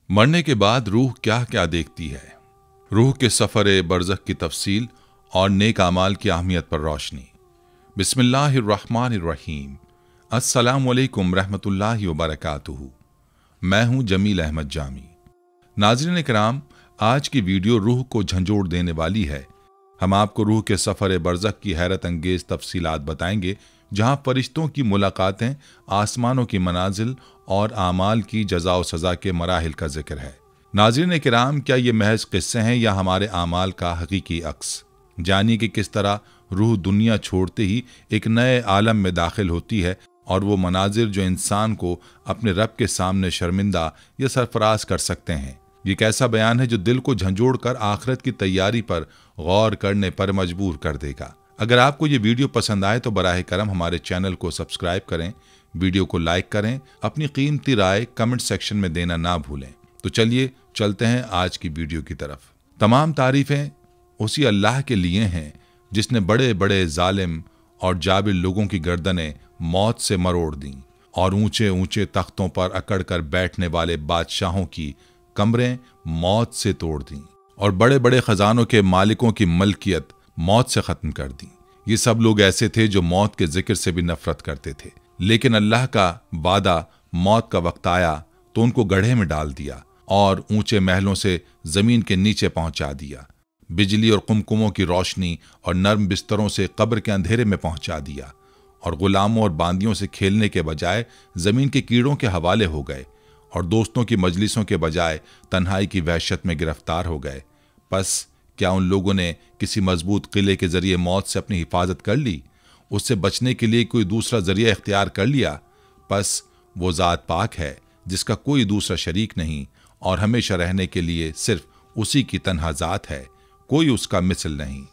मरने के बाद रूह क्या क्या देखती है। रूह के सफ़र बरज़ख की तफसील और नेक आमाल की अहमियत पर रोशनी। बिस्मिल्लाहिर्रहमानिर्रहीम। अस्सलामु अलैकुम रहमतुल्लाहि व बरकातुहू। मैं हूँ जमील अहमद जामी। नाज़रीन इकराम, आज की वीडियो रूह को झंझोड़ देने वाली है। हम आपको रूह के सफ़र बरज़ख की हैरत अंगेज़ तफसीलात बताएंगे, जहाँ फरिश्तों की मुलाकातें, आसमानों की मनाजिल और आमाल की जज़ा व सज़ा के मराहिल का जिक्र है। नाज़रीन किराम, क्या ये महज किस्से हैं या हमारे आमाल का हकीकी अक्स? जानिए कि किस तरह रूह दुनिया छोड़ते ही एक नए आलम में दाखिल होती है और वो मनाजिर जो इंसान को अपने रब के सामने शर्मिंदा या सरफराज कर सकते हैं। ये एक ऐसा बयान है जो दिल को झंझोड़ कर आखिरत की तैयारी पर गौर करने पर मजबूर कर देगा। अगर आपको ये वीडियो पसंद आए तो बराह करम हमारे चैनल को सब्सक्राइब करें, वीडियो को लाइक करें, अपनी कीमती राय कमेंट सेक्शन में देना ना भूलें। तो चलिए चलते हैं आज की वीडियो की तरफ। तमाम तारीफें उसी अल्लाह के लिए हैं जिसने बड़े बड़े जालिम और जाबिर लोगों की गर्दनें मौत से मरोड़ दी और ऊंचे ऊंचे तख्तों पर अकड़ कर बैठने वाले बादशाहों की कमरें मौत से तोड़ दी और बड़े बड़े खजानों के मालिकों की मलकियत मौत से खत्म कर दी। ये सब लोग ऐसे थे जो मौत के जिक्र से भी नफरत करते थे, लेकिन अल्लाह का वादा मौत का वक्त आया तो उनको गड्ढे में डाल दिया और ऊंचे महलों से जमीन के नीचे पहुंचा दिया। बिजली और कुमकुमों की रोशनी और नर्म बिस्तरों से कब्र के अंधेरे में पहुंचा दिया और गुलामों और बांदियों से खेलने के बजाय जमीन के कीड़ों के हवाले हो गए और दोस्तों की मजलिसों के बजाय तन्हाई की वहशत में गिरफ्तार हो गए। बस क्या उन लोगों ने किसी मजबूत किले के जरिए मौत से अपनी हिफाजत कर ली? उससे बचने के लिए कोई दूसरा जरिया इख्तियार कर लिया? बस वो ज़ात पाक है जिसका कोई दूसरा शरीक नहीं और हमेशा रहने के लिए सिर्फ उसी की तन्हा ज़ात है, कोई उसका मिसल नहीं।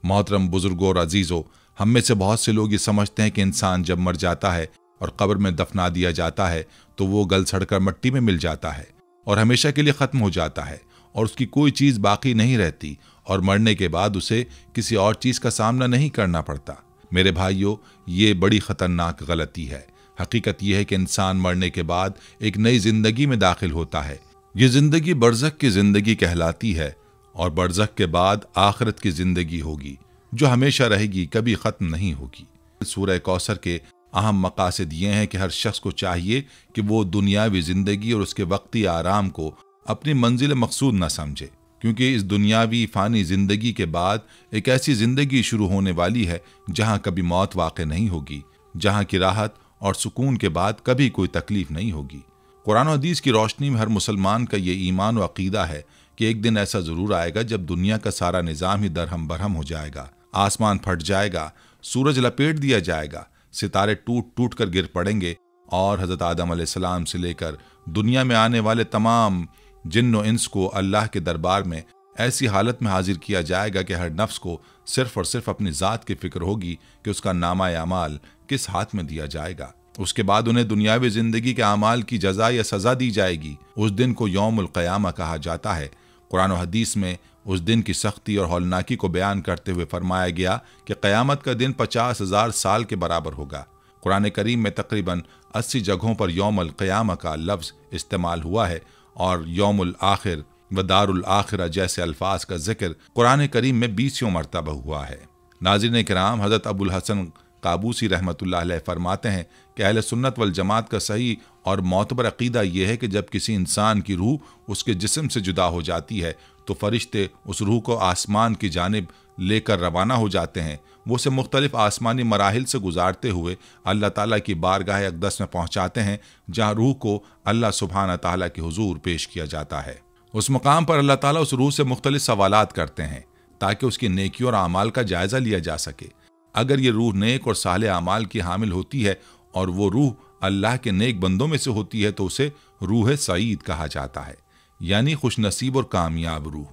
मोहतरम बुजुर्गों और अजीज़ों, हम में से बहुत से लोग ये समझते हैं कि इंसान जब मर जाता है और कब्र में दफना दिया जाता है तो वो गल सड़कर मिट्टी में मिल जाता है और हमेशा के लिए ख़त्म हो जाता है और उसकी कोई चीज़ बाकी नहीं रहती और मरने के बाद उसे किसी और चीज़ का सामना नहीं करना पड़ता। मेरे भाइयों, ये बड़ी ख़तरनाक गलती है। हकीकत यह है कि इंसान मरने के बाद एक नई जिंदगी में दाखिल होता है। ये जिंदगी बरज़ख की जिंदगी कहलाती है और बरज़ख के बाद आखिरत की जिंदगी होगी जो हमेशा रहेगी, कभी ख़त्म नहीं होगी। सूरह कौसर के अहम मकासद ये हैं कि हर शख्स को चाहिए कि वो दुनियावी जिंदगी और उसके वक्ती आराम को अपनी मंजिल मकसूद न समझे, क्योंकि इस दुनियावी फ़ानी ज़िंदगी के बाद एक ऐसी ज़िंदगी शुरू होने वाली है जहाँ कभी मौत वाक़ नहीं होगी, जहाँ की राहत और सुकून के बाद कभी कोई तकलीफ़ नहीं होगी। कुरान और हदीस की रोशनी में हर मुसलमान का ये ईमान व अक़ीदा है कि एक दिन ऐसा ज़रूर आएगा जब दुनिया का सारा निज़ाम ही दरहम बरहम हो जाएगा, आसमान फट जाएगा, सूरज लपेट दिया जाएगा, सितारे टूट टूट कर गिर पड़ेंगे और हज़रत आदम अलैहिस्सलाम से लेकर दुनिया में आने वाले तमाम जिन्न इंस को अल्लाह के दरबार में ऐसी हालत में हाजिर किया जाएगा कि हर नफ्स को सिर्फ और सिर्फ अपनी ज़ात की फिक्र होगी कि उसका नामा अमाल किस हाथ में दिया जाएगा। उसके बाद उन्हें दुनियावी ज़िंदगी के अमाल की जज़ा या सज़ा दी जाएगी। उस दिन को यौमुल क़यामा कहा जाता है। कुरान और हदीस में उस दिन की सख्ती और हौलनाकी को बयान करते हुए फरमाया गया कि क़यामत का दिन 50,000 साल के बराबर होगा। कुरान करीम में तकरीबन 80 जगहों पर यौमुल क़यामा का लफ्ज़ इस्तेमाल हुआ है और यौमुल आखिर व दारुल आखिरा जैसे अल्फाज का जिक्र कुरान करीम में 20 मरतबा हुआ है। नाज़रीन किराम, हज़रत अबुल हसन काबूसी रहमतुल्लाह अलैह फरमाते हैं कि अहले सुन्नत वल जमात का सही और मोतबर अक़ीदा यह है कि जब किसी इंसान की रूह उसके जिस्म से जुदा हो जाती है तो फरिश्ते उस रूह को आसमान की जानिब लेकर रवाना हो जाते हैं। वो उसे मुख्तलिफ आसमानी मराहिल से गुजारते हुए अल्लाह ताला की बारगाह अक़दस में पहुँचाते हैं, जहाँ रूह को अल्लाह सुब्हान ताला के हुजूर पेश किया जाता है। उस मकाम पर अल्लाह ताला उस रूह से मुख्तलिफ सवालात करते हैं ताकि उसकी नेकियों और आमाल का जायज़ा लिया जा सके। अगर ये रूह नेक और साले आमाल की हामिल होती है और वो रूह अल्लाह के नेक बंदों में से होती है तो उसे रूह सईद कहा जाता है, यानी खुशनसीब और कामयाब रूह।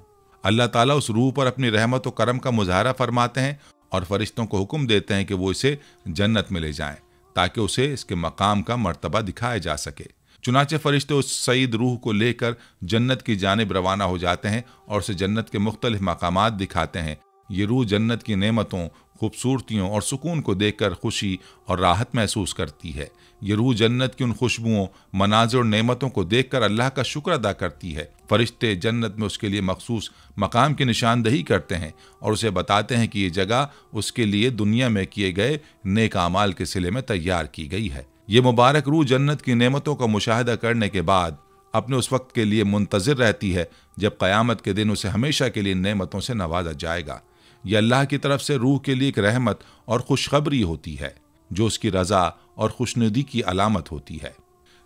अल्लाह ताला उस रूह पर अपनी रहमत और करम का मुजाहरा फरमाते हैं और फरिश्तों को हुक्म देते हैं कि वो इसे जन्नत में ले जाएं ताकि उसे इसके मकाम का मर्तबा दिखाया जा सके। चुनाचे फरिश्ते उस सईद रूह को लेकर जन्नत की जानिब रवाना हो जाते हैं और उसे जन्नत के मुख्तलिफ मकामात दिखाते हैं। ये रूह जन्नत की नेमतों, खूबसूरतियों और सुकून को देखकर खुशी और राहत महसूस करती है। ये रूह जन्नत की उन खुशबुओं, मनाज़िर और नेमतों को देखकर अल्लाह का शुक्र अदा करती है। फरिश्ते जन्नत में उसके लिए मखसूस मकाम की निशानदही करते हैं और उसे बताते हैं कि ये जगह उसके लिए दुनिया में किए गए नेक आमाल के सिले में तैयार की गई है। ये मुबारक रूह जन्नत की नेमतों का मुशाहिदा करने के बाद अपने उस वक्त के लिए मुंतज़िर रहती है जब क़यामत के दिन उसे हमेशा के लिए नेमतों से नवाजा जाएगा। यह अल्लाह की तरफ से रूह के लिए एक रहमत और खुशखबरी होती है जो उसकी रज़ा और खुशनुदी की अलामत होती है।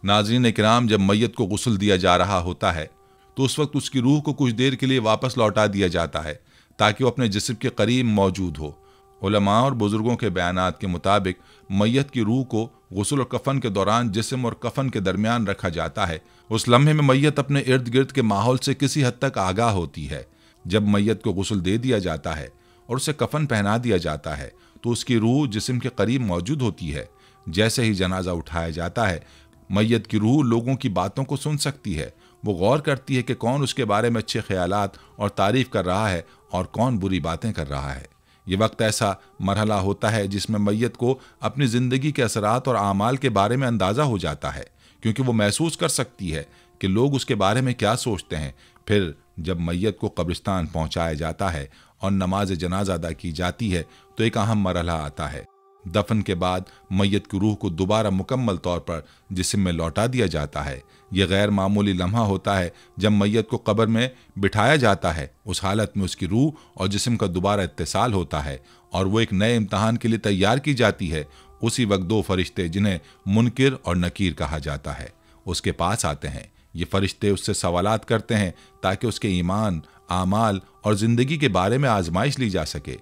नाज़रीन किराम, जब मैयत को गुस्ल दिया जा रहा होता है तो उस वक्त उसकी रूह को कुछ देर के लिए वापस लौटा दिया जाता है ताकि वो अपने जिस्म के करीब मौजूद हो। उलमा और बुजुर्गों के बयानात के मुताबिक मैयत की रूह को गुस्ल और कफन के दौरान जिस्म और कफन के दरमियान रखा जाता है। उस लम्हे में मैयत अपने इर्द गिर्द के माहौल से किसी हद तक आगाह होती है। जब मैयत को गुस्ल दे दिया जाता है और उसे कफन पहना दिया जाता है तो उसकी रूह जिस्म के करीब मौजूद होती है। जैसे ही जनाजा उठाया जाता है, मैयत की रूह लोगों की बातों को सुन सकती है। वो गौर करती है कि कौन उसके बारे में अच्छे ख्यालात और तारीफ कर रहा है और कौन बुरी बातें कर रहा है। ये वक्त ऐसा मरहला होता है जिसमें मैयत को अपनी ज़िंदगी के असरात और आमाल के बारे में अंदाज़ा हो जाता है, क्योंकि वो महसूस कर सकती है कि लोग उसके बारे में क्या सोचते हैं। फिर जब मैयत को कब्रिस्तान पहुंचाया जाता है और नमाज जनाजा अदा की जाती है तो एक अहम मरहला आता है। दफन के बाद मैयत की रूह को दोबारा मुकम्मल तौर पर जिस्म में लौटा दिया जाता है। यह गैर मामूली लम्हा होता है जब मैयत को कब्र में बिठाया जाता है। उस हालत में उसकी रूह और जिस्म का दोबारा इत्तिसाल होता है और वो एक नए इम्तहान के लिए तैयार की जाती है। उसी वक्त दो फरिश्ते, जिन्हें मुनकिर और नकीर कहा जाता है, उसके पास आते हैं। ये फरिश्ते उससे सवालात करते हैं ताकि उसके ईमान, आमाल और ज़िंदगी के बारे में आजमाइश ली जा सके।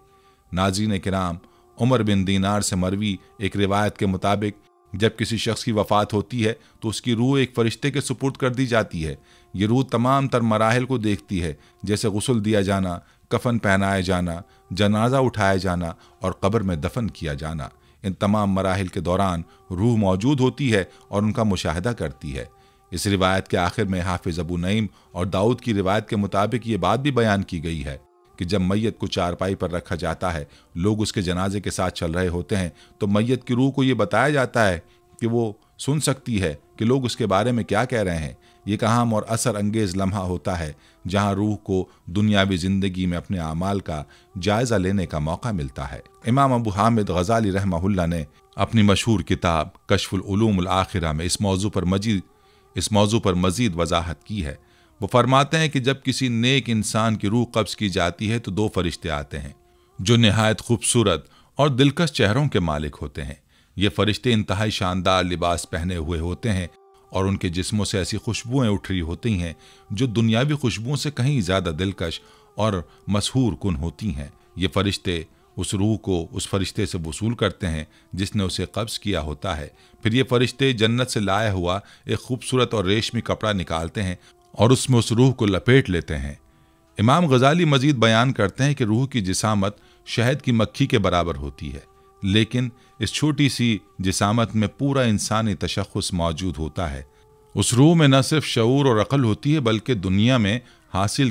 नाज़रीन किराम, उमर बिन दीनार से मरवी एक रिवायत के मुताबिक जब किसी शख्स की वफ़ात होती है तो उसकी रूह एक फरिश्ते के सुपुर्द कर दी जाती है। ये रूह तमाम तर मराहिल को देखती है, जैसे गुस्ल दिया जाना, कफन पहनाया जाना, जनाजा उठाया जाना और कब्र में दफन किया जाना। इन तमाम मराहिल के दौरान रूह मौजूद होती है और उनका मुशाहिदा करती है। इस रिवायत के आखिर में हाफिज अबू नईम और दाऊद की रिवायत के मुताबिक ये बात भी बयान की गई है कि जब मैयत को चारपाई पर रखा जाता है, लोग उसके जनाजे के साथ चल रहे होते हैं, तो मैयत की रूह को ये बताया जाता है कि वो सुन सकती है कि लोग उसके बारे में क्या कह रहे हैं। ये एक अहम और असर अंगेज लम्हा होता है जहाँ रूह को दुनियावी ज़िंदगी में अपने आमाल का जायज़ा लेने का मौका मिलता है। इमाम अबू हामिद गज़ाली रहमहुल्लाह ने अपनी मशहूर किताब कश्फुल उलूमुल आखिरा में इस मौजू पर मज़ीद वजाहत की है। वो फरमाते हैं कि जब किसी नेक इंसान की रूह कब्ज़ की जाती है तो दो फरिश्ते आते हैं जो निहायत खूबसूरत और दिलकश चेहरों के मालिक होते हैं। ये फरिश्ते इंतहाई शानदार लिबास पहने हुए होते हैं और उनके जिस्मों से ऐसी खुशबुएं उठ रही होती हैं जो दुनियावी खुशबुओं से कहीं ज़्यादा दिलकश और मशहूर कुन होती हैं। ये फरिश्ते उस रूह को उस फरिश्ते से वसूल करते हैं जिसने उसे कब्ज़ किया होता है। फिर ये फरिश्ते जन्नत से लाया हुआ एक खूबसूरत और रेशमी कपड़ा निकालते हैं और उसमें उस रूह को लपेट लेते हैं। इमाम गज़ाली मजीद बयान करते हैं कि रूह की जिसामत शहद की मक्खी के बराबर होती है, लेकिन इस छोटी सी जिसामत में पूरा इंसानी तशख़्ख़ुस मौजूद होता है। उस रूह में न सिर्फ शऊर और अक़ल होती है बल्कि दुनिया में हासिल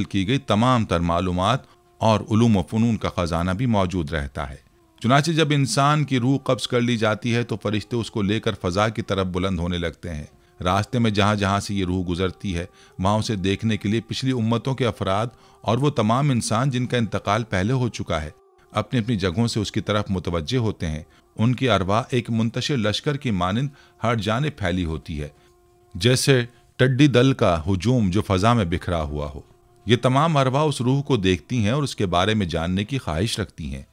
की गई तमाम तर मालूमात और उलूम व फ़नून का ख़जाना भी मौजूद रहता है। चुनांचे जब इंसान की रूह कब्ज़ कर ली जाती है तो फरिश्ते उसको लेकर फ़ज़ा की तरफ बुलंद होने लगते हैं। रास्ते में जहाँ जहाँ से ये रूह गुजरती है वहाँ उसे देखने के लिए पिछली उम्मतों के अफराद और वो तमाम इंसान जिनका इंतकाल पहले हो चुका है अपनी अपनी जगहों से उसकी तरफ मुतवज्जे होते हैं। उनकी अरवाह एक मुंतशिर लश्कर की मानिंद हर जानिब फैली होती है, जैसे टड्डी दल का हुजूम जो फ़ज़ा में बिखरा हुआ हो। ये तमाम अरवाह उस रूह को देखती हैं और उसके बारे में जानने की ख्वाहिश रखती हैं।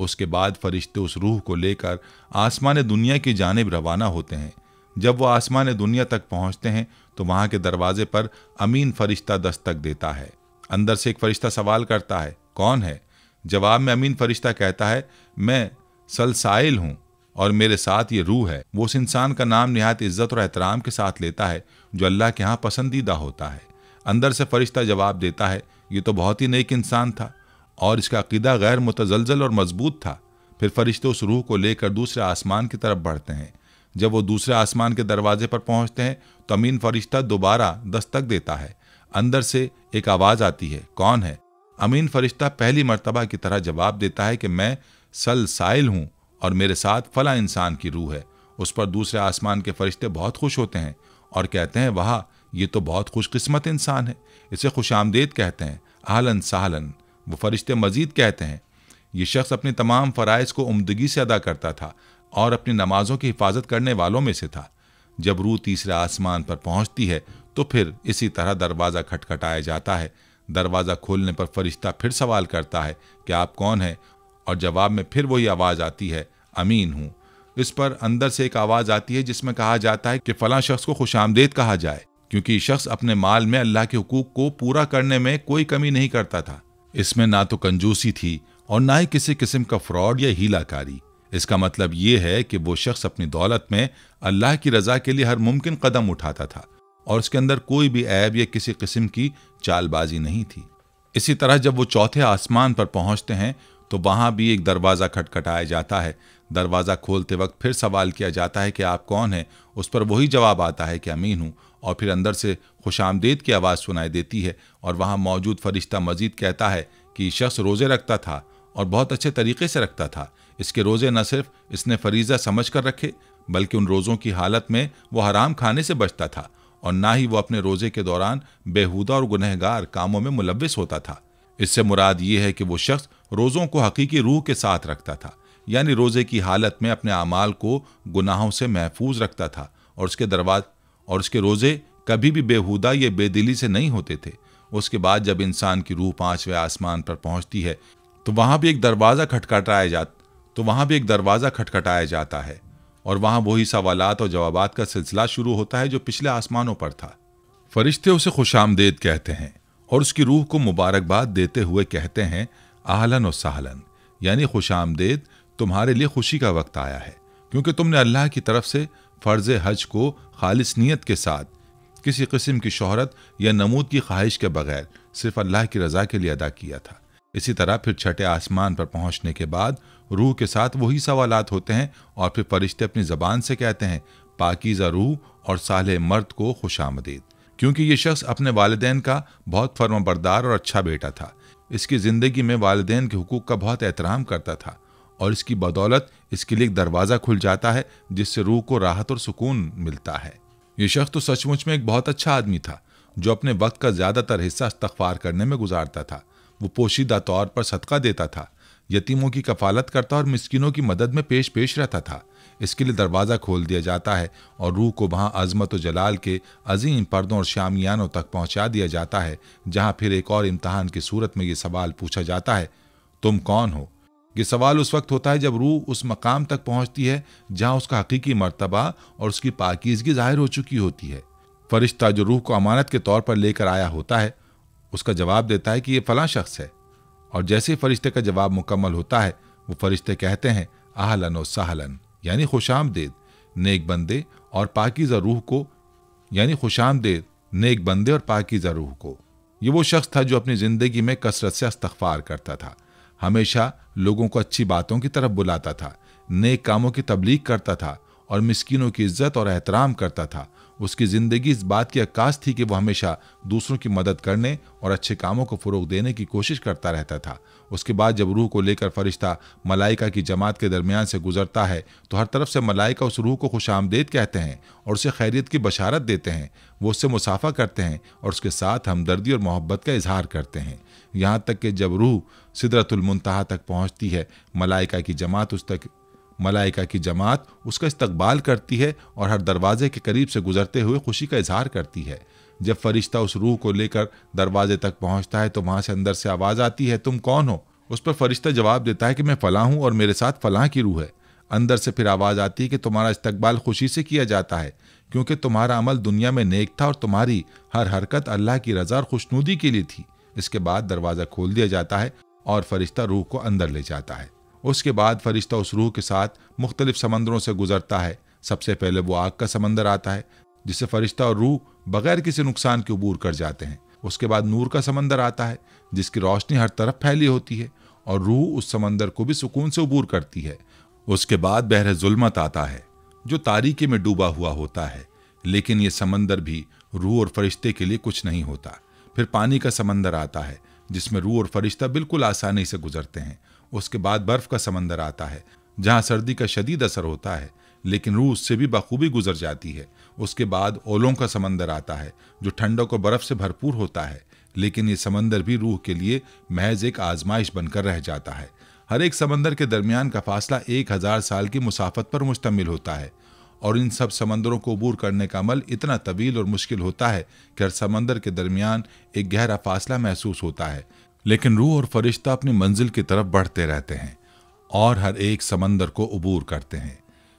उसके बाद फरिश्ते उस रूह को लेकर आसमान दुनिया की जानिब रवाना होते हैं। जब वो आसमान दुनिया तक पहुंचते हैं तो वहां के दरवाजे पर अमीन फरिश्ता दस्तक देता है। अंदर से एक फरिश्ता सवाल करता है, कौन है? जवाब में अमीन फरिश्ता कहता है, मैं सलसाइल हूँ और मेरे साथ ये रूह है। वो उस इंसान का नाम निहायत इज्जत और एहतराम के साथ लेता है जो अल्लाह के यहाँ पसंदीदा होता है। अंदर से फरिश्ता जवाब देता है, ये तो बहुत ही नेक इंसान था और इसका अकीदा गैर मुतजलजल और मजबूत था। फिर फरिश्ते उस रूह को लेकर दूसरे आसमान की तरफ बढ़ते हैं। जब वो दूसरे आसमान के दरवाजे पर पहुंचते हैं तो अमीन फरिश्ता दोबारा दस्तक देता है। अंदर से एक आवाज़ आती है, कौन है? अमीन फरिश्ता पहली मर्तबा की तरह जवाब देता है कि मैं सल साइल हूँ और मेरे साथ फला इंसान की रूह है। उस पर दूसरे आसमान के फरिश्ते बहुत खुश होते हैं और कहते हैं, वाह, ये तो बहुत खुशकिस्मत इंसान है, इसे खुशामदेद कहते हैं, आहलन सहलन। वो फरिश्ते मजीद कहते हैं, ये शख्स अपने तमाम फ़राइज़ को उम्दगी से अदा करता था और अपनी नमाजों की हिफाजत करने वालों में से था। जब रूह तीसरे आसमान पर पहुंचती है तो फिर इसी तरह दरवाज़ा खटखटाया जाता है। दरवाज़ा खोलने पर फरिश्ता फिर सवाल करता है कि आप कौन हैं, और जवाब में फिर वही आवाज़ आती है, अमीन हूँ। इस पर अंदर से एक आवाज़ आती है जिसमें कहा जाता है कि फ़लाँ शख्स को खुशामदेद कहा जाए, क्योंकि शख्स अपने माल में अल्लाह के हुकूक को पूरा करने में कोई कमी नहीं करता था। इसमें ना तो कंजूसी थी और ना ही किसी किस्म का फ्रॉड या हीलाकारी। इसका मतलब ये है कि वो शख्स अपनी दौलत में अल्लाह की रज़ा के लिए हर मुमकिन कदम उठाता था और उसके अंदर कोई भी ऐब या किसी किस्म की चालबाजी नहीं थी। इसी तरह जब वो चौथे आसमान पर पहुंचते हैं तो वहां भी एक दरवाज़ा खटखटाया जाता है। दरवाज़ा खोलते वक्त फिर सवाल किया जाता है कि आप कौन हैं। उस पर वही जवाब आता है कि अमीन हूँ, और फिर अंदर से खुशामदेद की आवाज़ सुनाई देती है और वहाँ मौजूद फरिश्ता मजीद कहता है कि शख्स रोज़े रखता था और बहुत अच्छे तरीके से रखता था। इसके रोज़े न सिर्फ इसने फरीज़ा समझ कर रखे, बल्कि उन रोज़ों की हालत में वो हराम खाने से बचता था और ना ही वो अपने रोज़े के दौरान बेहुदा और गुनहगार कामों में मुलव्विस होता था। इससे मुराद ये है कि वो शख्स रोज़ों को हकीकी रूह के साथ रखता था, यानी रोज़े की हालत में अपने आमाल को गुनाहों से महफूज रखता था और उसके रोज़े कभी भी बेहुदा या बेदिली से नहीं होते थे। उसके बाद जब इंसान की रूह 5वें आसमान पर पहुंचती है तो वहाँ भी एक दरवाज़ा खटखटाया जाता है और वहाँ वही सवालात और जवाबात का सिलसिला शुरू होता है जो पिछले आसमानों पर था। फरिश्ते उसे खुशामदेद कहते हैं और उसकी रूह को मुबारकबाद देते हुए कहते हैं, आहलन और सहलन, यानी खुशामदेद, तुम्हारे लिए खुशी का वक्त आया है, क्योंकि तुमने अल्लाह की तरफ से फ़र्ज़ हज को खालिस नीयत के साथ, किसी किस्म की शोहरत या नमूद की ख्वाहिश के बगैर सिर्फ अल्लाह की रज़ा के लिए अदा किया था। इसी तरह फिर छठे आसमान पर पहुंचने के बाद रूह के साथ वही सवालात होते हैं और फिर फरिश्ते अपनी ज़बान से कहते हैं, पाकीज़ा रूह और सालेह मर्द को खुशामदीद, क्योंकि ये शख्स अपने वालिदैन का बहुत फर्माबरदार और अच्छा बेटा था। इसकी ज़िंदगी में वालिदैन के हुकूक का बहुत एहतराम करता था और इसकी बदौलत इसके लिए एक दरवाज़ा खुल जाता है जिससे रूह को राहत और सुकून मिलता है। ये शख्स तो सचमुच में एक बहुत अच्छा आदमी था जो अपने वक्त का ज़्यादातर हिस्सा इस्तग़फ़ार करने में गुजारता था। वो पोशीदा तौर पर सदका देता था, यतीमों की कफ़ालत करता और मिस्किनों की मदद में पेश रहता था। इसके लिए दरवाज़ा खोल दिया जाता है और रूह को वहाँ अज़मत व जलाल के अजीम पर्दों और शामियानों तक पहुँचा दिया जाता है, जहाँ फिर एक और इम्तहान की सूरत में ये सवाल पूछा जाता है, तुम कौन हो? ये सवाल उस वक्त होता है जब रूह उस मकाम तक पहुँचती है जहाँ उसका हकीकी मर्तबा और उसकी पाकीज़गी ज़ाहिर हो चुकी होती है। फरिश्ता जो रूह को अमानत के तौर पर लेकर आया होता है उसका जवाब देता है कि ये फ़लाँ शख्स है, और जैसे ही फरिश्ते का जवाब मुकम्मल होता है वो फरिश्ते कहते हैं, आहलन व सहलन, यानी खुशामदेद नेक बंदे और पाकीज़ा रूह को, यानी खुशामदेद नेक बंदे और पाकीज़ा रूह को। ये वो शख्स था जो अपनी ज़िंदगी में कसरत से इस्तग़फ़ार करता था, हमेशा लोगों को अच्छी बातों की तरफ बुलाता था, नेक कामों की तबलीग करता था और मिस्किनों की इज्जत और एहतराम करता था। उसकी ज़िंदगी इस बात की अक्कास थी कि वह हमेशा दूसरों की मदद करने और अच्छे कामों को फ़रोग़ देने की कोशिश करता रहता था। उसके बाद जब रूह को लेकर फरिश्ता मलाइका की जमात के दरमियान से गुजरता है तो हर तरफ से मलाइका उस रूह को खुशामदेद कहते हैं और उसे खैरियत की बशारत देते हैं। वो उससे मुसाफ़ा करते हैं और उसके साथ हमदर्दी और मोहब्बत का इजहार करते हैं, यहाँ तक कि जब रूह सिदरतुल मुंतहा तक पहुँचती है मलाइका की जमात उसका इस्तकबाल करती है और हर दरवाजे के करीब से गुजरते हुए खुशी का इजहार करती है। जब फरिश्ता उस रूह को लेकर दरवाजे तक पहुंचता है तो वहां से अंदर से आवाज़ आती है, तुम कौन हो? उस पर फरिश्ता जवाब देता है कि मैं फ़लाँ हूँ और मेरे साथ फ़लाँ की रूह है। अंदर से फिर आवाज़ आती है कि तुम्हारा इस्तकबाल खुशी से किया जाता है, क्योंकि तुम्हारा अमल दुनिया में नेक था और तुम्हारी हर हरकत अल्लाह की रज़ा और खुशनुदी के लिए थी। इसके बाद दरवाज़ा खोल दिया जाता है और फरिश्ता रूह को अंदर ले जाता है। उसके बाद फरिश्ता उस रूह के साथ मुख्तलिफ समंदरों से गुजरता है। सबसे पहले वो आग का समंदर आता है जिससे फरिश्ता और रूह बगैर किसी नुकसान के अबूर कर जाते हैं। उसके बाद नूर का समंदर आता है जिसकी रोशनी हर तरफ फैली होती है और रूह उस समंदर को भी सुकून से अबूर करती है। उसके बाद बहर जुल्मत आता है जो तारीकी में डूबा हुआ होता है, लेकिन ये समंदर भी रूह और फरिश्ते के लिए कुछ नहीं होता। फिर पानी का समंदर आता है जिसमें रूह और फरिश्ता बिल्कुल आसानी से गुजरते हैं। उसके बाद बर्फ का समंदर आता है जहाँ सर्दी का शदीद असर होता है, लेकिन रूह उससे भी बखूबी गुजर जाती है। उसके बाद ओलों का समंदर आता है जो ठंडक और बर्फ से भरपूर होता है, लेकिन ये समंदर भी रूह के लिए महज एक आजमाइश बनकर रह जाता है। हर एक समंदर के दरमियान का फासला 1000 साल की मुसाफत पर मुश्तमिल होता है, और इन सब समंदरों को अबूर करने का अमल इतना तवील और मुश्किल होता है कि हर समंदर के दरमियान एक गहरा फासला महसूस होता है, लेकिन रूह और फरिश्ता अपनी मंजिल की तरफ बढ़ते रहते हैं और हर एक समंदर को अबूर करते हैं।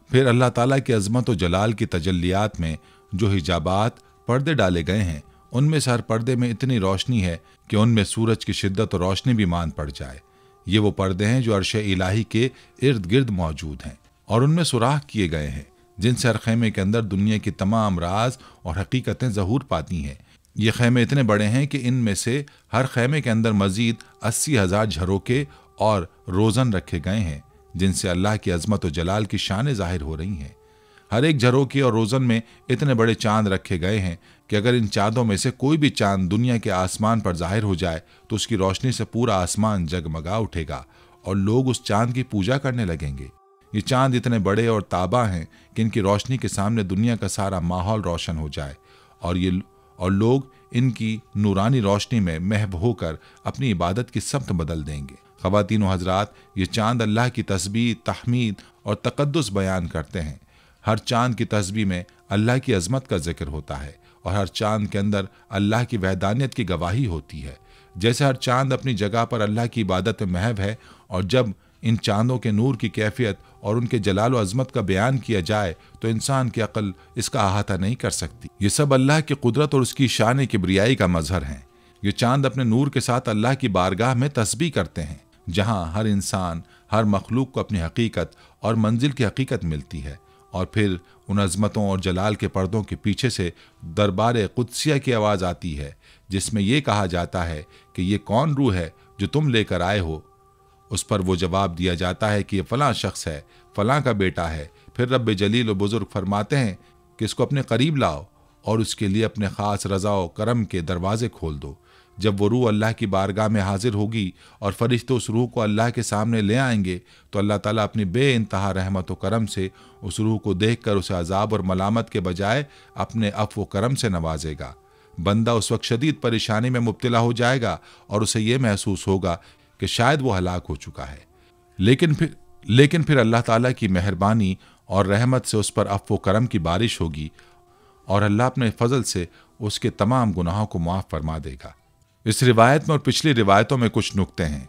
फिर अल्लाह ताला की अजमत और जलाल की तजल्लियात में जो हिजाबात पर्दे डाले गए हैं, उनमें से हर पर्दे में इतनी रोशनी है कि उनमें सूरज की शिद्दत और रोशनी भी मान पड़ जाए। ये वो पर्दे हैं जो अर्श इलाही के इर्द गिर्द मौजूद हैं, और उनमें सुराख किए गए हैं जिनसे हर खेमे के अंदर दुनिया की तमाम राज और हकीकतें ज़हूर पाती हैं। ये खेमे इतने बड़े हैं कि इनमें से हर खेमे के अंदर मजीद 80,000 झरोके और रोज़न रखे गए हैं, जिनसे अल्लाह की अजमत और जलाल की शान ज़ाहिर हो रही हैं। हर एक झरोके और रोज़न में इतने बड़े चांद रखे गए हैं कि अगर इन चांदों में से कोई भी चांद दुनिया के आसमान पर ज़ाहिर हो जाए तो उसकी रोशनी से पूरा आसमान जगमगा उठेगा और लोग उस चांद की पूजा करने लगेंगे। ये चांद इतने बड़े और ताबा हैं कि इनकी रोशनी के सामने दुनिया का सारा माहौल रोशन हो जाए और लोग इनकी नूरानी रोशनी में महव होकर अपनी इबादत की समत बदल देंगे। ख़वातीन व हज़रात, ये चांद अल्लाह की तस्बीह, तहमीद और तक़द्दुस बयान करते हैं। हर चांद की तस्बीह में अल्लाह की अज़मत का जिक्र होता है और हर चांद के अंदर अल्लाह की वहदानियत की गवाही होती है। जैसे हर चांद अपनी जगह पर अल्लाह की इबादत में महव है, और जब इन चांदों के नूर की कैफियत और उनके जलाल व अज़मत का बयान किया जाए तो इंसान की अक्ल इसका अहाता नहीं कर सकती। ये सब अल्लाह की कुदरत और उसकी शान किब्रियाई का मजहर हैं। ये चांद अपने नूर के साथ अल्लाह की बारगाह में तस्बीह करते हैं, जहाँ हर इंसान, हर मखलूक को अपनी हकीकत और मंजिल की हकीकत मिलती है। और फिर उन अज़मतों और जलाल के पर्दों के पीछे से दरबार कुदसिया की आवाज़ आती है, जिसमें यह कहा जाता है कि ये कौन रूह है जो तुम लेकर आए हो। उस पर वो जवाब दिया जाता है कि ये फ़लाँ शख्स है, फ़लाँ का बेटा है। फिर रब जलील और बुज़ुर्ग फरमाते हैं कि इसको अपने करीब लाओ और उसके लिए अपने ख़ास रज़ा व करम के दरवाज़े खोल दो। जब वो रूह अल्लाह की बारगाह में हाजिर होगी और फरिश्ते उस रूह को अल्लाह के सामने ले आएंगे, तो अल्लाह ताला अपनी बेइंतहा रहमत व करम से उस रूह को देखकर उसे अजाब और मलामत के बजाय अपने अफ़्व व करम से नवाजेगा। बंदा उस वक्त शदीद परेशानी में मुब्तला हो जाएगा और उसे ये महसूस होगा कि शायद वो हलाक हो चुका है, लेकिन फिर अल्लाह ताला की मेहरबानी और रहमत से उस पर अफ़्व व करम की बारिश होगी और अल्लाह अपने फजल से उसके तमाम गुनाहों को माफ़ फरमा देगा। इस रिवायत में और पिछली रिवायतों में कुछ नुक्ते हैं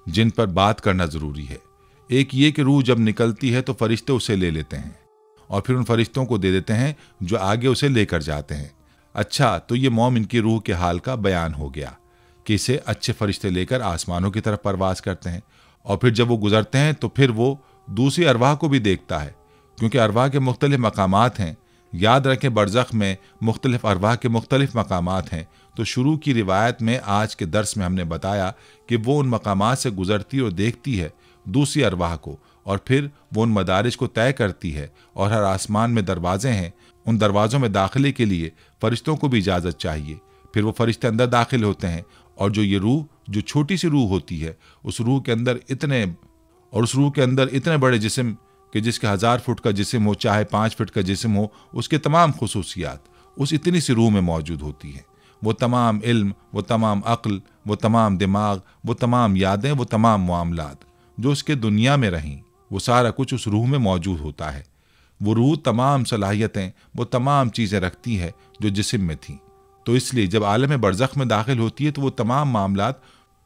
जिन पर बात करना ज़रूरी है। एक ये कि रूह जब निकलती है तो फरिश्ते उसे ले लेते हैं और फिर उन फरिश्तों को दे देते हैं जो आगे उसे लेकर जाते हैं। अच्छा, तो ये मोमिन की रूह के हाल का बयान हो गया कि इसे अच्छे फरिश्ते लेकर आसमानों की तरफ परवास करते हैं, और फिर जब वो गुजरते हैं तो फिर वो दूसरी अरवाह को भी देखता है, क्योंकि अरवाह के मुख्तलिफ मकामात हैं। याद रखें, बरज़ख में मुख्तलिफ अरवाह के मुख्तलिफ मकामात हैं। तो शुरू की रिवायत में आज के दर्स में हमने बताया कि वो उन मकामात से गुजरती और देखती है दूसरी अरवाह को, और फिर वो उन मदारिज को तय करती है, और हर आसमान में दरवाजे हैं। उन दरवाज़ों में दाखिले के लिए फ़रिश्तों को भी इजाज़त चाहिए। फिर वो फरिश्ते अंदर दाखिल होते हैं, और जो ये रूह, जो छोटी सी रूह होती है, उस रूह के अंदर इतने बड़े जिस्म कि जिसके 1000 फुट का जिस्म हो, चाहे 5 फुट का जिस्म हो, उसके तमाम खुसूसियात उस इतनी सी रूह में मौजूद होती हैं। वो तमाम इल्म, वो तमाम अक्ल, वो तमाम दिमाग, वो तमाम यादें, वो तमाम मामलात जो उसके दुनिया में रहीं, वो सारा कुछ उस रूह में मौजूद होता है। वो रूह तमाम सलाहियतें, वो तमाम चीज़ें रखती है जो जिस्म में थीं। तो इसलिए जब आलम बरज़ख में दाखिल होती है तो वो तमाम मामलात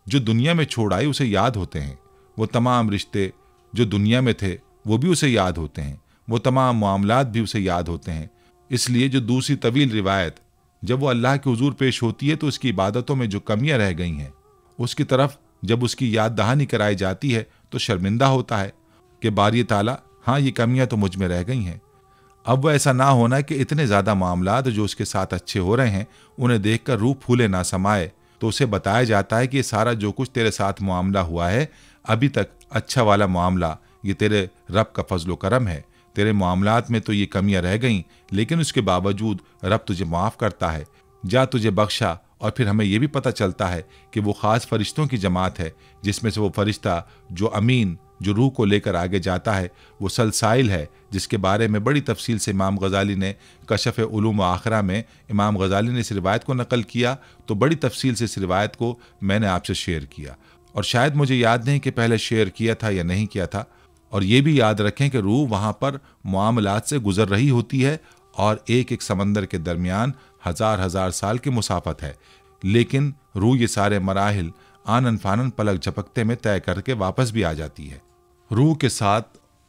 जो दुनिया में छोड़ आई उसे याद होते हैं। वो तमाम रिश्ते जो दुनिया में थे वो भी उसे याद होते हैं। वो तमाम मामलात भी उसे याद होते हैं। इसलिए जो दूसरी तवील रिवायत, जब वो अल्लाह के हुजूर पेश होती है तो उसकी इबादतों में जो कमियां रह गई हैं उसकी तरफ जब उसकी याद दहानी कराई जाती है तो शर्मिंदा होता है कि बारी ताला, हाँ, ये कमियां तो मुझ में रह गई हैं। अब वह ऐसा ना होना कि इतने ज़्यादा मामलात जो उसके साथ अच्छे हो रहे हैं उन्हें देखकर रूह फूले ना समाए, तो उसे बताया जाता है कि ये सारा जो कुछ तेरे साथ मामला हुआ है, अभी तक अच्छा वाला मामला, ये तेरे रब का फजलो करम है। तेरे मामलात में तो ये कमियां रह गईं, लेकिन उसके बावजूद रब तुझे माफ़ करता है। जा, तुझे बख्शा और फिर हमें यह भी पता चलता है कि वो ख़ास फरिश्तों की जमात है, जिसमें से वो फरिश्ता जो अमीन, जो रूह को लेकर आगे जाता है, वो सलसाइल है, जिसके बारे में बड़ी तफसील से इमाम गज़ाली ने कशफ़ उलूम व आखिरा में इमाम गज़ाली ने इस रिवायत को नकल किया, तो बड़ी तफसील से इस रिवायत को मैंने आपसे शेयर किया। और शायद मुझे याद नहीं कि पहले शेयर किया था या नहीं किया था। और ये भी याद रखें कि रूह वहाँ पर मामलात से गुजर रही होती है और एक एक समंदर के दरमियान हज़ार हज़ार साल की मुसाफत है, लेकिन रूह ये सारे मराहिल आनन फानन पलक झपकते में तय करके वापस भी आ जाती है। रूह के साथ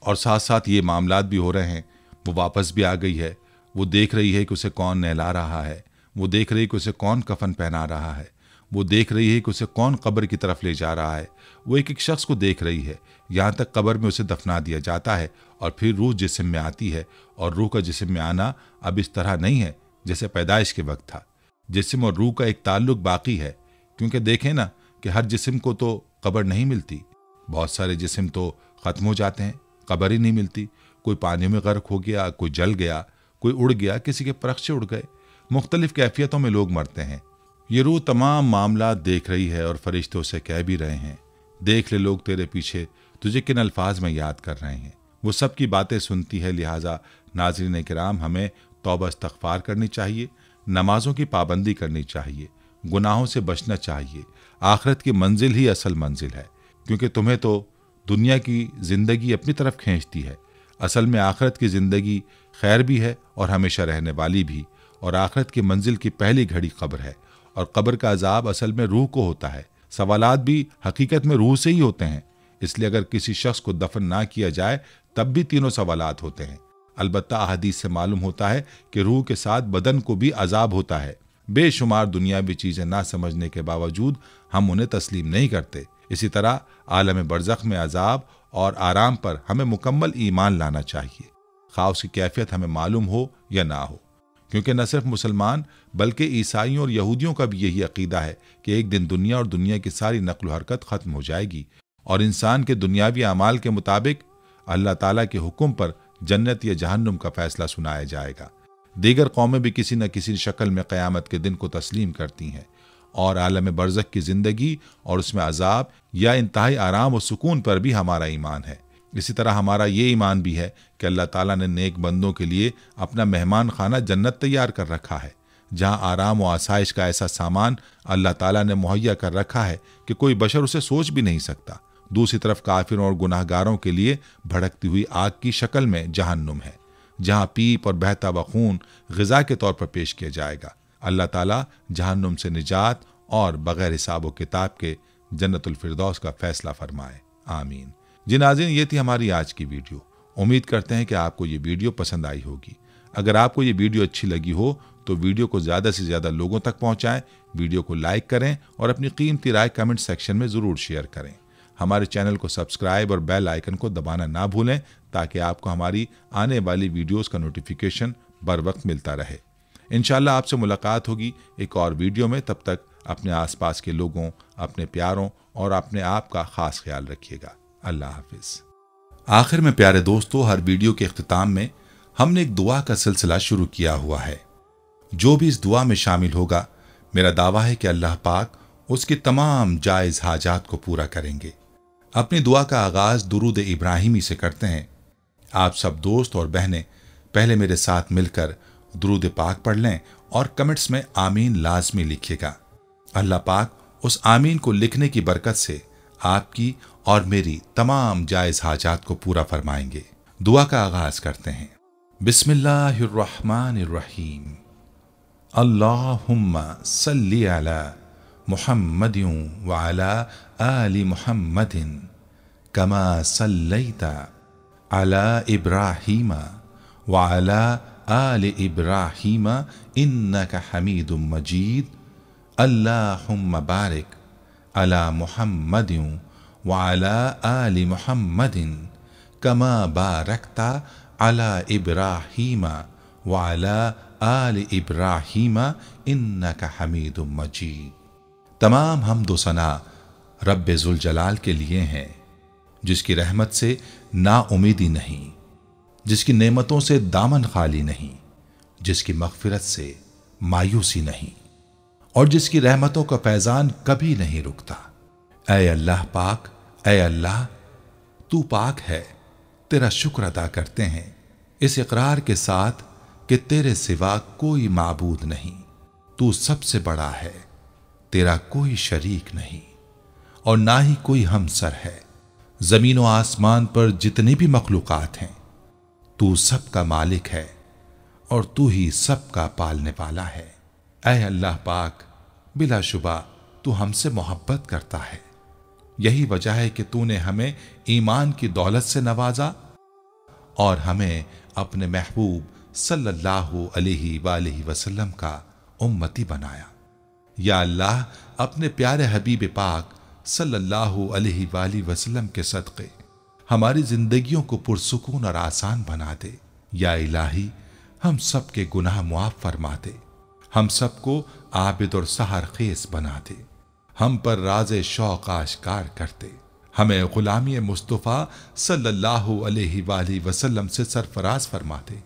और साथ साथ ये मामलात भी हो रहे हैं। वो वापस भी आ गई है, वो देख रही है कि उसे कौन नहला रहा है, वो देख रही है कि उसे कौन कफन पहना रहा है, वो देख रही है कि उसे कौन कब्र की तरफ ले जा रहा है। वो एक एक शख्स को देख रही है, यहाँ तक कब्र में उसे दफना दिया जाता है और फिर रूह जिस्म में आती है। और रूह का जिस्म में आना अब इस तरह नहीं है जैसे पैदाइश के वक्त था। जिस्म और रूह का एक ताल्लुक बाकी है, क्योंकि देखें ना कि हर जिस्म को तो कब्र नहीं मिलती। बहुत सारे जिस्म तो ख़त्म हो जाते हैं, कब्र ही नहीं मिलती। कोई पानी में गर्क हो गया, कोई जल गया, कोई उड़ गया, किसी के परख से उड़ गए। मुख्तलिफ कैफियतों में लोग मरते हैं। ये रूह तमाम मामला देख रही है और फरिश्ते उसे कह भी रहे हैं, देख ले लोग तेरे पीछे तुझे किन अल्फाज में याद कर रहे हैं। वो सब की बातें सुनती है। लिहाजा नाज़रीन किराम, हमें तौबा इस्तग़फ़ार करनी चाहिए, नमाजों की पाबंदी करनी चाहिए, गुनाहों से बचना चाहिए। आखिरत की मंजिल ही असल मंजिल है, क्योंकि तुम्हें तो दुनिया की ज़िंदगी अपनी तरफ खींचती है। असल में आखिरत की ज़िंदगी खैर भी है और हमेशा रहने वाली भी। और आखिरत की मंजिल की पहली घड़ी कब्र है, और कब्र का अजाब असल में रूह को होता है। सवालात भी हकीकत में रूह से ही होते हैं। इसलिए अगर किसी शख्स को दफन ना किया जाए तब भी तीनों सवालात होते हैं। अलबत्ता अहादीस से मालूम होता है कि रूह के साथ बदन को भी अजाब होता है। बेशुमार दुनियावी चीज़ें ना समझने के बावजूद हम उन्हें तस्लीम नहीं करते। इसी तरह आलम बरज़ख में अजाब और आराम पर हमें मुकम्मल ईमान लाना चाहिए, खा उसकी कैफियत हमें मालूम हो या ना हो। क्योंकि न सिर्फ मुसलमान बल्कि ईसाइयों और यहूदियों का भी यही अकीदा है कि एक दिन दुनिया और दुनिया की सारी नक्ल हरकत ख़त्म हो जाएगी और इंसान के दुनियावी अमाल के मुताबिक अल्लाह ताला के हुक्म पर जन्नत या जहन्नुम का फैसला सुनाया जाएगा। दीगर कौमें भी किसी न किसी शक्ल में क़यामत के दिन को तस्लीम करती हैं और आलम बरज़ख की ज़िंदगी और उसमें अजाब या इंतहाई आराम और सुकून पर भी हमारा ईमान है। इसी तरह हमारा ये ईमान भी है कि अल्लाह ताला ने नेक बंदों के लिए अपना मेहमान खाना जन्नत तैयार कर रखा है, जहाँ आराम और आसाइश का ऐसा सामान अल्लाह ताला ने मुहैया कर रखा है कि कोई बशर उसे सोच भी नहीं सकता। दूसरी तरफ काफिरों और गुनाहगारों के लिए भड़कती हुई आग की शक्ल में जहन्नुम है, जहाँ पीप और बहता हुआ खून ग़िज़ा के तौर पर पेश किया जाएगा। अल्लाह ताला जहन्नुम से निजात और बग़ैर हिसाब व किताब के जन्नतुल फिरदौस का फैसला फरमाए, आमीन। जी नाज़रीन, ये थी हमारी आज की वीडियो। उम्मीद करते हैं कि आपको ये वीडियो पसंद आई होगी। अगर आपको ये वीडियो अच्छी लगी हो तो वीडियो को ज़्यादा से ज़्यादा लोगों तक पहुँचाएँ, वीडियो को लाइक करें और अपनी कीमती राय कमेंट सेक्शन में ज़रूर शेयर करें। हमारे चैनल को सब्सक्राइब और बेल आइकन को दबाना ना भूलें ताकि आपको हमारी आने वाली वीडियोस का नोटिफिकेशन बर वक्त मिलता रहे। इंशाल्लाह आपसे मुलाकात होगी एक और वीडियो में। तब तक अपने आसपास के लोगों, अपने प्यारों और अपने आप का ख़ास ख्याल रखिएगा। अल्लाह हाफिज़। आखिर में प्यारे दोस्तों, हर वीडियो के इख्तिताम में हमने एक दुआ का सिलसिला शुरू किया हुआ है। जो भी इस दुआ में शामिल होगा, मेरा दावा है कि अल्लाह पाक उसकी तमाम जायज़ हाजात को पूरा करेंगे। अपनी दुआ का आगाज़ दुरूद इब्राहिमी से करते हैं। आप सब दोस्त और बहनें पहले मेरे साथ मिलकर दुरूद पाक पढ़ लें और कमेंट्स में आमीन लाजमी लिखिएगा। अल्लाह पाक उस आमीन को लिखने की बरकत से आपकी और मेरी तमाम जायज़ हाजात को पूरा फरमाएंगे। दुआ का आगाज़ करते हैं। बिस्मिल्लाहिर्रहमानिर्रहीम। अल्लाहुम्मा सल्ली अला मुहम्मदिन व अला आलि मुहम्मदिन कमा सल्लैता अला इब्राहीम व अला आलि इब्राहीम इन्नका हमीदुम मजीद। अल्लाहुम्मा बारिक अला मुहम्मदिन व अला आलि मुहम्मदिन कमा बारकता अला इब्राहीम व अला आलि इब्राहीम इन्नका हमीदुम मजीद। तमाम हम्द व सना रब्बे ज़ुल जलाल के लिए हैं, जिसकी रहमत से नाउमीदी नहीं, जिसकी नेमतों से दामन खाली नहीं, जिसकी मग़फ़िरत से मायूसी नहीं। और जिसकी रहमतों का फैजान कभी नहीं रुकता। ऐ अल्लाह पाक, ऐ अल्लाह तू पाक है, तेरा शुक्र अदा करते हैं इस इकरार के साथ कि तेरे सिवा कोई माबूद नहीं, तू सबसे बड़ा है, तेरा कोई शरीक नहीं और ना ही कोई हमसर है। जमीन व आसमान पर जितनी भी मखलूकात हैं, तू सबका मालिक है और तू ही सबका पालने वाला है। ऐ अल्लाह पाक, बिलाशुबा तू हमसे मोहब्बत करता है। यही वजह है कि तूने हमें ईमान की दौलत से नवाजा और हमें अपने महबूब सल्लल्लाहु अलैहि वसल्लम का उम्मती बनाया। या अल्लाह, अपने प्यारे हबीब पाक सल्लल्लाहु अलैहि वसल्लम के सदक़े हमारी जिंदगियों को पुरसुकून और आसान बना दे। या इलाही, हम सब के गुनाह मुआफ फरमा दे, हम सबको आबिद और सहरखेज बना दे, हम पर राज़े शौक़ आश्कार कर दे, हमें गुलामी मुस्तफ़ा सल्लल्लाहु अलैहि वसल्लम से सरफराज फरमा दे,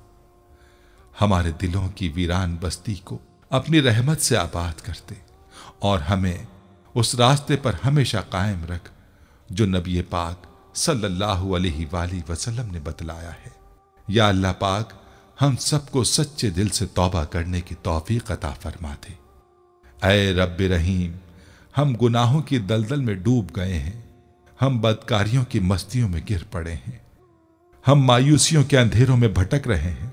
हमारे दिलों की वीरान बस्ती को अपनी रहमत से आबाद कर दे और हमें उस रास्ते पर हमेशा कायम रख जो नबी पाक सल्लल्लाहु अलैहि वसल्लम ने बतलाया है। या अल्लाह पाक, हम सबको सच्चे दिल से तौबा करने की तौफीक अता फरमा दे। ऐ रब्बे रहीम, हम गुनाहों की दलदल में डूब गए हैं, हम बदकारियों की मस्तियों में गिर पड़े हैं, हम मायूसियों के अंधेरों में भटक रहे हैं,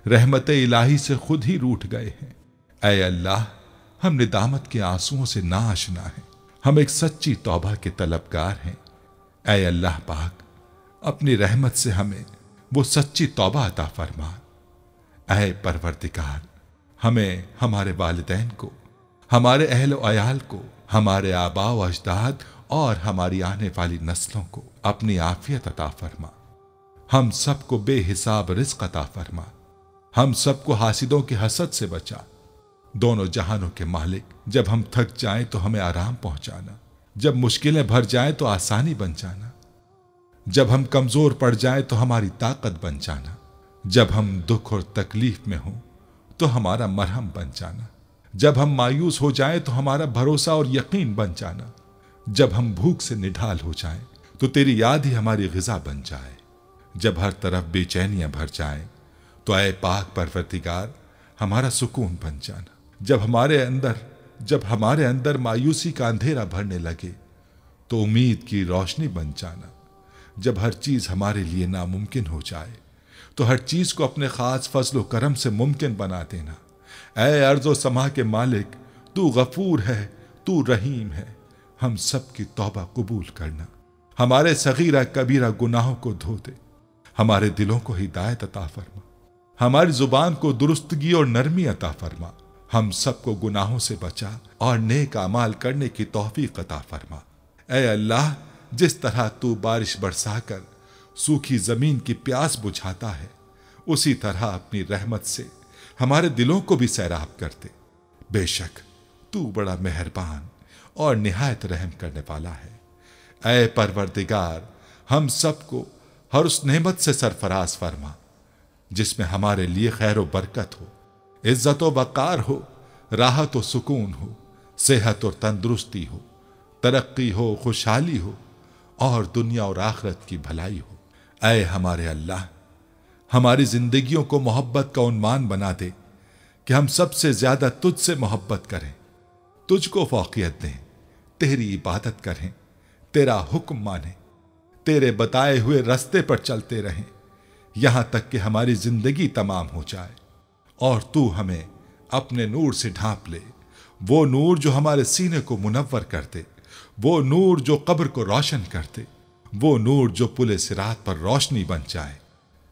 रहमत इलाही से खुद ही रूठ गए हैं। ऐ अल्लाह, हम निदामत के आंसुओं से ना आशना हैं, हम एक सच्ची तौबा के तलबगार हैं। ऐ अल्लाह पाक, अपनी रहमत से हमें वो सच्ची तौबा अता फरमा। ऐ परवरदिगार, हमें हमारे वालिदैन को, हमारे अहल अयाल को, हमारे आबा व अजदाद और हमारी आने वाली नस्लों को अपनी आफियत अता फरमा। हम सबको बेहिसाब रिज़्क़ अता फरमा, हम सबको हासिदों के हसद से बचा। दोनों जहानों के मालिक, जब हम थक जाएं तो हमें आराम पहुंचाना, जब मुश्किलें भर जाएं तो आसानी बन जाना, जब हम कमजोर पड़ जाएं तो हमारी ताकत बन जाना, जब हम दुख और तकलीफ में हों तो हमारा मरहम बन जाना, जब हम मायूस हो जाएं तो हमारा भरोसा और यकीन बन जाना, जब हम भूख से निढाल हो जाएं तो तेरी याद ही हमारी ग़िज़ा बन जाए, जब हर तरफ बेचैनियां भर जाएं तो ऐ पाक परवरदिगार हमारा सुकून बन जाना, जब हमारे अंदर मायूसी का अंधेरा भरने लगे तो उम्मीद की रोशनी बन जाना, जब हर चीज हमारे लिए नामुमकिन हो जाए तो हर चीज को अपने खास फजलो करम से मुमकिन बना देना। ऐ अर्ज़ो समा के मालिक, तू गफूर है, तू रहीम है, हम सब की तौबा कबूल करना, हमारे सगीरा कबीरा गुनाहों को धो दे, हमारे दिलों को हिदायत अता फरमा, हमारी जुबान को दुरुस्तगी और नरमी अता फरमा, हम सबको गुनाहों से बचा और नेक अमाल करने की तौफीक अता फरमा। ऐ अल्लाह, जिस तरह तू बारिश बरसाकर सूखी जमीन की प्यास बुझाता है, उसी तरह अपनी रहमत से हमारे दिलों को भी सैराब कर दे। बेशक तू बड़ा मेहरबान और निहायत रहम करने वाला है। ऐ परवरदिगार, हम सबको हर उस नेमत से सरफराज फरमा जिसमें हमारे लिए खैर व बरकत हो, इज्जत व वक़ार हो, राहत व सुकून हो, सेहत और तंदुरुस्ती हो, तरक्की हो, खुशहाली हो और दुनिया और आखिरत की भलाई हो। ऐ हमारे अल्लाह, हमारी जिंदगियों को मोहब्बत का उन्मान बना दे कि हम सबसे ज्यादा तुझसे मोहब्बत करें, तुझको फौकियत दें, तेरी इबादत करें, तेरा हुक्म माने, तेरे बताए हुए रास्ते पर चलते रहें यहां तक कि हमारी जिंदगी तमाम हो जाए और तू हमें अपने नूर से ढांप ले, वो नूर जो हमारे सीने को मुनव्वर कर दे, वो नूर जो कब्र को रोशन कर दे, वो नूर जो पुले सिरात पर रोशनी बन जाए।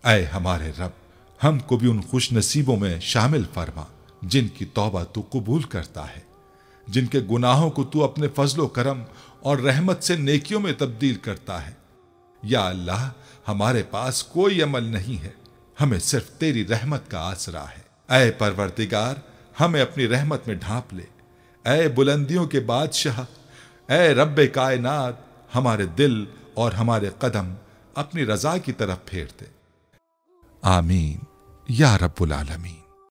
ऐ हमारे रब, हमको भी उन खुश नसीबों में शामिल फरमा जिनकी तौबा तू कबूल करता है, जिनके गुनाहों को तू अपने फजलो करम और रहमत से नेकियों में तब्दील करता है। या अल्लाह, हमारे पास कोई अमल नहीं है, हमें सिर्फ तेरी रहमत का आसरा है। ऐ परवरदिगार, हमें अपनी रहमत में ढांप ले। ऐ बुलंदियों के बादशाह, ऐ रब्बे कायनात, हमारे दिल और हमारे कदम अपनी रजा की तरफ फेर दे। आमीन या रब्बुल आलमीन।